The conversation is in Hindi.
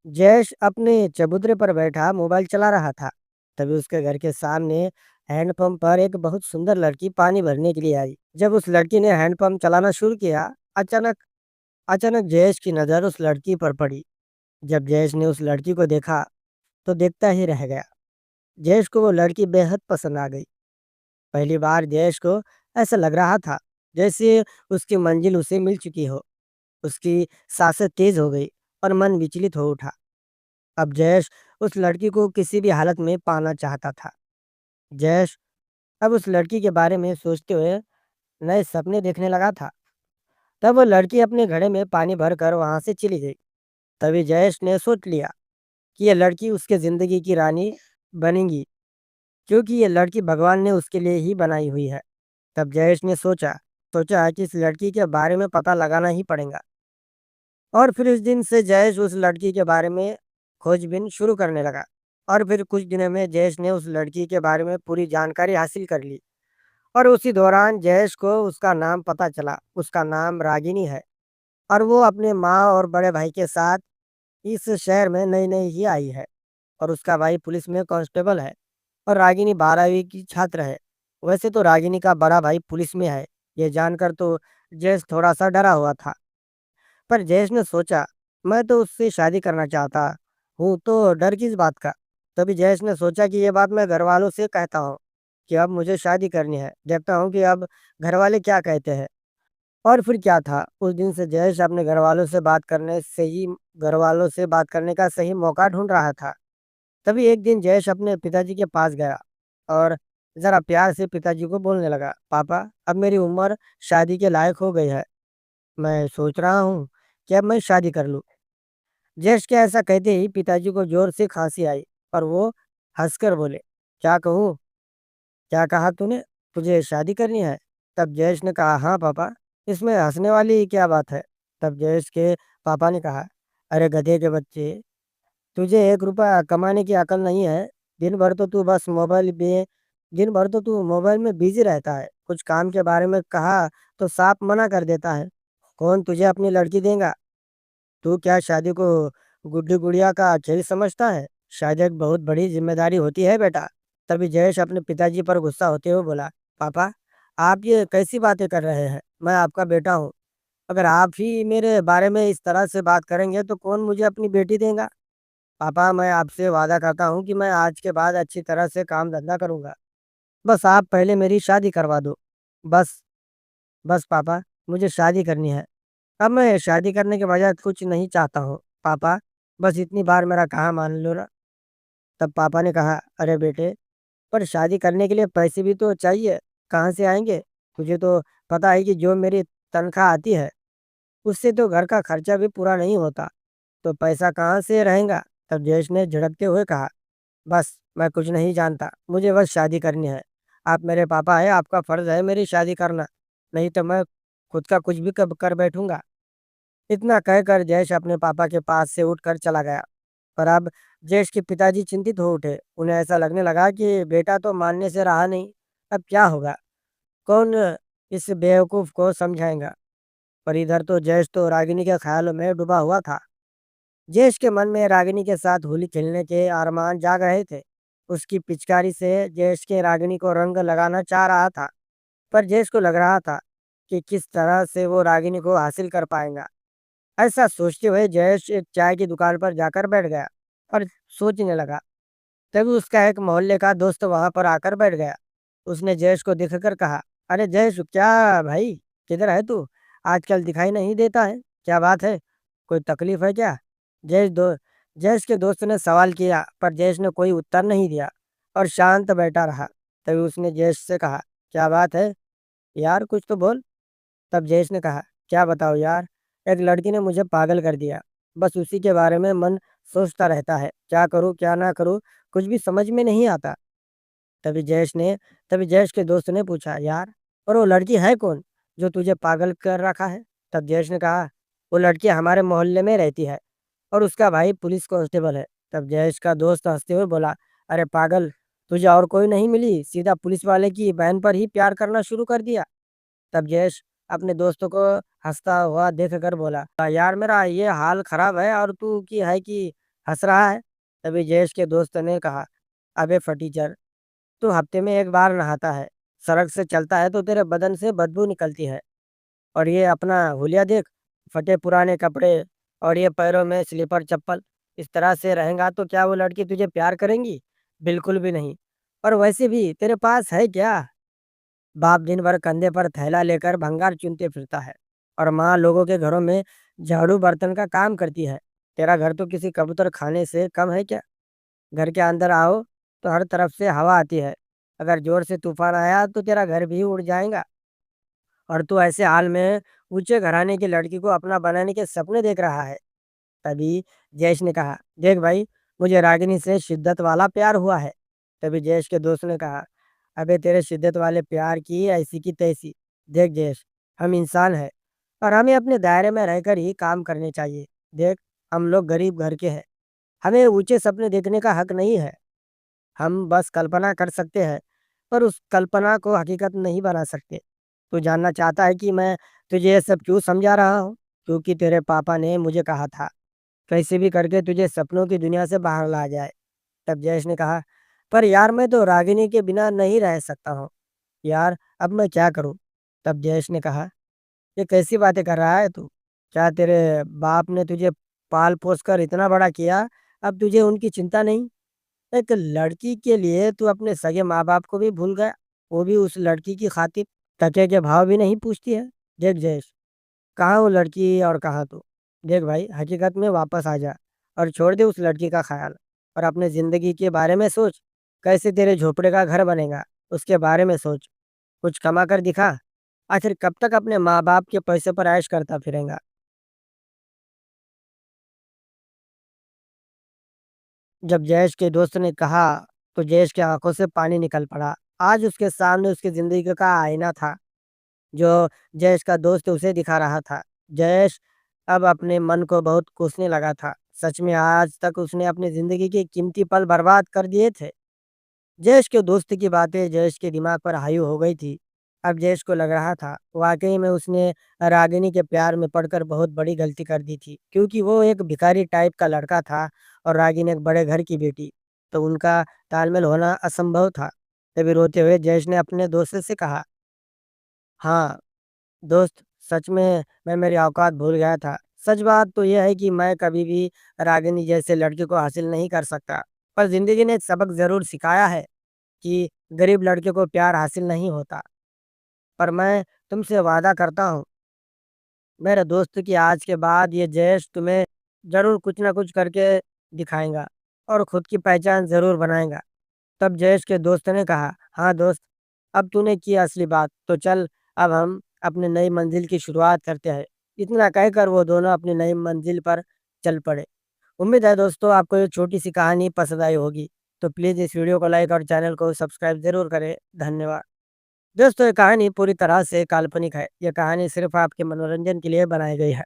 जयेश अपने चबूतरे पर बैठा मोबाइल चला रहा था। तभी उसके घर के सामने हैंडपंप पर एक बहुत सुंदर लड़की पानी भरने के लिए आई। जब उस लड़की ने हैंडपंप चलाना शुरू किया, अचानक अचानक जयेश की नज़र उस लड़की पर पड़ी। जब जयेश ने उस लड़की को देखा तो देखता ही रह गया। जयेश को वो लड़की बेहद पसंद आ गई। पहली बार जयेश को ऐसा लग रहा था जैसे उसकी मंजिल उसे मिल चुकी हो। उसकी सांसें तेज हो गई और मन विचलित हो उठा। अब जयेश उस लड़की को किसी भी हालत में पाना चाहता था। जयेश अब उस लड़की के बारे में सोचते हुए नए सपने देखने लगा था। तब वो लड़की अपने घड़े में पानी भरकर वहां से चली गई। तभी जयेश ने सोच लिया कि यह लड़की उसके जिंदगी की रानी बनेगी, क्योंकि ये लड़की भगवान ने उसके लिए ही बनाई हुई है। तब जयेश ने सोचा सोचा कि इस लड़की के बारे में पता लगाना ही पड़ेगा। और फिर इस दिन से जयेश उस लड़की के बारे में खोजबीन शुरू करने लगा। और फिर कुछ दिनों में जयेश ने उस लड़की के बारे में पूरी जानकारी हासिल कर ली। और उसी दौरान जयेश को उसका नाम पता चला। उसका नाम रागिनी है और वो अपने माँ और बड़े भाई के साथ इस शहर में नई नई ही आई है। और उसका भाई पुलिस में कांस्टेबल है और रागिनी 12वीं की छात्र है। वैसे तो रागिनी का बड़ा भाई पुलिस में है। ये जानकर तो जयेश थोड़ा सा डरा हुआ था। पर जयेश ने सोचा, मैं तो उससे शादी करना चाहता हूँ, तो डर किस बात का। तभी जयेश ने सोचा कि ये बात मैं घर वालों से कहता हूँ कि अब मुझे शादी करनी है। देखता हूँ कि अब घर वाले क्या कहते हैं। और फिर क्या था, उस दिन से जयेश अपने घर वालों से बात करने का सही मौका ढूंढ रहा था। तभी एक दिन जयेश अपने पिताजी के पास गया और जरा प्यार से पिताजी को बोलने लगा, पापा, अब मेरी उम्र शादी के लायक हो गई है। मैं सोच रहा हूँ कि अब मैं शादी कर लूँ। जयेश के ऐसा कहते ही पिताजी को जोर से खांसी आई और वो हंसकर बोले, क्या कहूँ, क्या कहा तूने, तुझे शादी करनी है। तब जयेश ने कहा, हाँ पापा, इसमें हंसने वाली क्या बात है। तब जयेश के पापा ने कहा, अरे गधे के बच्चे, तुझे 1 रुपया कमाने की अकल नहीं है। दिन भर तो तू बस मोबाइल में दिन भर तो तू मोबाइल में बिजी रहता है। कुछ काम के बारे में कहा तो साफ मना कर देता है। कौन तुझे अपनी लड़की देगा। तू क्या शादी को गुड्डी गुड़िया का खेल समझता है। शायद एक बहुत बड़ी जिम्मेदारी होती है बेटा। तभी जयेश अपने पिताजी पर गुस्सा होते हुए बोला, पापा, आप ये कैसी बातें कर रहे हैं। मैं आपका बेटा हूँ। अगर आप ही मेरे बारे में इस तरह से बात करेंगे तो कौन मुझे अपनी बेटी देगा। पापा, मैं आपसे वादा करता हूँ कि मैं आज के बाद अच्छी तरह से काम धंधा करूँगा। बस आप पहले मेरी शादी करवा दो। बस बस पापा, मुझे शादी करनी है। अब मैं शादी करने के बजाय कुछ नहीं चाहता हूँ। पापा, बस इतनी बार मेरा कहा मान लो ना। तब पापा ने कहा, अरे बेटे, पर शादी करने के लिए पैसे भी तो चाहिए। कहाँ से आएंगे। तुझे तो पता है कि जो मेरी तनख्वाह आती है उससे तो घर का खर्चा भी पूरा नहीं होता। तो पैसा कहाँ से रहेगा। तब जयेश ने झड़कते हुए कहा, बस मैं कुछ नहीं जानता, मुझे बस शादी करनी है। आप मेरे पापा हैं, आपका फर्ज है मेरी शादी करना। नहीं तो मैं खुद का कुछ भी कब कर बैठूंगा। इतना कहकर जयेश अपने पापा के पास से उठकर चला गया। पर अब जयेश के पिताजी चिंतित हो उठे। उन्हें ऐसा लगने लगा कि बेटा तो मानने से रहा नहीं। अब क्या होगा। कौन इस बेवकूफ को समझाएगा। पर इधर तो जयेश तो रागिनी के ख्यालों में डूबा हुआ था। जयेश के मन में रागिनी के साथ होली खेलने के अरमान जाग रहे थे। उसकी पिचकारी से जयेश के रागिनी को रंग लगाना चाह रहा था। पर जयेश को लग रहा था कि किस तरह से वो रागिनी को हासिल कर पाएगा। ऐसा सोचते हुए जयेश एक चाय की दुकान पर जाकर बैठ गया और सोचने लगा। तभी उसका एक मोहल्ले का दोस्त वहां पर आकर बैठ गया। उसने जयेश को देखकर कहा, अरे जयेश, क्या भाई, किधर है तू। आजकल दिखाई नहीं देता है। क्या बात है, कोई तकलीफ है क्या। जयेश के दोस्त ने सवाल किया, पर जयेश ने कोई उत्तर नहीं दिया और शांत बैठा रहा। तभी उसने जयेश से कहा, क्या बात है यार, कुछ तो बोल। तब जयेश ने कहा, क्या बताओ यार, एक लड़की ने मुझे पागल कर दिया। बस उसी के बारे में मन सोचता रहता है। क्या करूँ क्या ना करूँ, कुछ भी समझ में नहीं आता। तभी जयेश ने तभी जयेश के दोस्त ने पूछा, यार, और वो लड़की है कौन जो तुझे पागल कर रखा है। तब जयेश ने कहा, वो लड़की हमारे मोहल्ले में रहती है और उसका भाई पुलिस कांस्टेबल है। तब जयेश का दोस्त हंसते हुए बोला, अरे पागल, तुझे और कोई नहीं मिली, सीधा पुलिस वाले की बहन पर ही प्यार करना शुरू कर दिया। तब जयेश अपने दोस्तों को हंसता हुआ देखकर बोला, यार, मेरा ये हाल खराब है और तू की है कि हंस रहा है। तभी जयेश के दोस्त ने कहा, अबे फटीचर, तू हफ्ते में एक बार नहाता है, सड़क से चलता है तो तेरे बदन से बदबू निकलती है, और ये अपना हुलिया देख, फटे पुराने कपड़े और ये पैरों में स्लीपर चप्पल। इस तरह से रहेगा तो क्या वो लड़की तुझे प्यार करेंगी? बिल्कुल भी नहीं। और वैसे भी तेरे पास है क्या? बाप दिन भर कंधे पर थैला लेकर भंगार चुनते फिरता है, और माँ लोगों के घरों में झाड़ू बर्तन का काम करती है। तेरा घर तो किसी कबूतर खाने से कम है क्या? घर के अंदर आओ तो हर तरफ से हवा आती है। अगर जोर से तूफान आया तो तेरा घर भी उड़ जाएगा। और तू ऐसे हाल में ऊंचे घराने की लड़की को अपना बनाने के सपने देख रहा है। तभी जयेश ने कहा, देख भाई, मुझे रागिनी से शिद्दत वाला प्यार हुआ है। तभी जयेश के दोस्त ने कहा, अबे तेरे शिद्दत वाले प्यार की ऐसी की तैसी। देख जयेश, हम इंसान हैं, और हमें अपने दायरे में रहकर ही काम करने चाहिए। देख, हम लोग गरीब घर के हैं, हमें ऊंचे सपने देखने का हक नहीं है। हम बस कल्पना कर सकते हैं, पर उस कल्पना को हकीकत नहीं बना सकते। तू जानना चाहता है कि मैं तुझे ये सब क्यों समझा रहा हूँ? क्योंकि तेरे पापा ने मुझे कहा था, कैसे भी करके तुझे सपनों की दुनिया से बाहर ला जाए। तब जयेश ने कहा, पर यार मैं तो रागिनी के बिना नहीं रह सकता हूँ। यार अब मैं क्या करूँ? तब जयेश ने कहा, ये कैसी बातें कर रहा है तू? क्या तेरे बाप ने तुझे पाल पोस कर इतना बड़ा किया, अब तुझे उनकी चिंता नहीं? एक लड़की के लिए तू अपने सगे माँ बाप को भी भूल गया, वो भी उस लड़की की खातिर। टके के भाव भी नहीं पूछती है। देख जयेश, कहाँ वो लड़की और कहाँ तू? देख भाई, हकीकत में वापस आ जा और छोड़ दे उस लड़की का ख्याल, और अपने ज़िंदगी के बारे में सोच। कैसे तेरे झोपड़े का घर बनेगा, उसके बारे में सोच। कुछ कमा कर दिखा। आखिर कब तक अपने माँ-बाप के पैसे पर ऐश करता फिरेगा? जब जयेश के दोस्त ने कहा, तो जयेश की आँखों से पानी निकल पड़ा। आज उसके सामने उसकी ज़िंदगी का आईना था, जो जयेश का दोस्त उसे दिखा रहा था। जयेश अब अपने मन को बहुत कोसने लगा था। सच में आज तक उसने अपनी ज़िंदगी के कीमती पल बर्बाद कर दिए थे। जयेश के दोस्त की बातें जयेश के दिमाग पर हावी हो गई थी। अब जयेश को लग रहा था, वाक़ई में उसने रागिनी के प्यार में पड़कर बहुत बड़ी गलती कर दी थी। क्योंकि वो एक भिखारी टाइप का लड़का था और रागिनी एक बड़े घर की बेटी, तो उनका तालमेल होना असंभव था। तभी रोते हुए जयेश ने अपने दोस्त से कहा, हाँ दोस्त, सच में मैं मेरी औकात भूल गया था। सच बात तो ये है कि मैं कभी भी रागिनी जैसे लड़के को हासिल नहीं कर सकता। पर ज़िंदगी ने एक सबक ज़रूर सिखाया है कि गरीब लड़के को प्यार हासिल नहीं होता। पर मैं तुमसे वादा करता हूँ, मेरे दोस्त, कि आज के बाद ये जयेश तुम्हें ज़रूर कुछ ना कुछ करके दिखाएगा और खुद की पहचान ज़रूर बनाएगा। तब जयेश के दोस्त ने कहा, हाँ दोस्त, अब तूने की असली बात, तो चल अब हम अपनी नई मंजिल की शुरुआत करते हैं। इतना कहकर वो दोनों अपनी नई मंजिल पर चल पड़े। उम्मीद है दोस्तों आपको ये छोटी सी कहानी पसंद आई होगी। तो प्लीज़ इस वीडियो को लाइक और चैनल को सब्सक्राइब ज़रूर करें। धन्यवाद। दोस्तों, ये कहानी पूरी तरह से काल्पनिक है। ये कहानी सिर्फ़ आपके मनोरंजन के लिए बनाई गई है।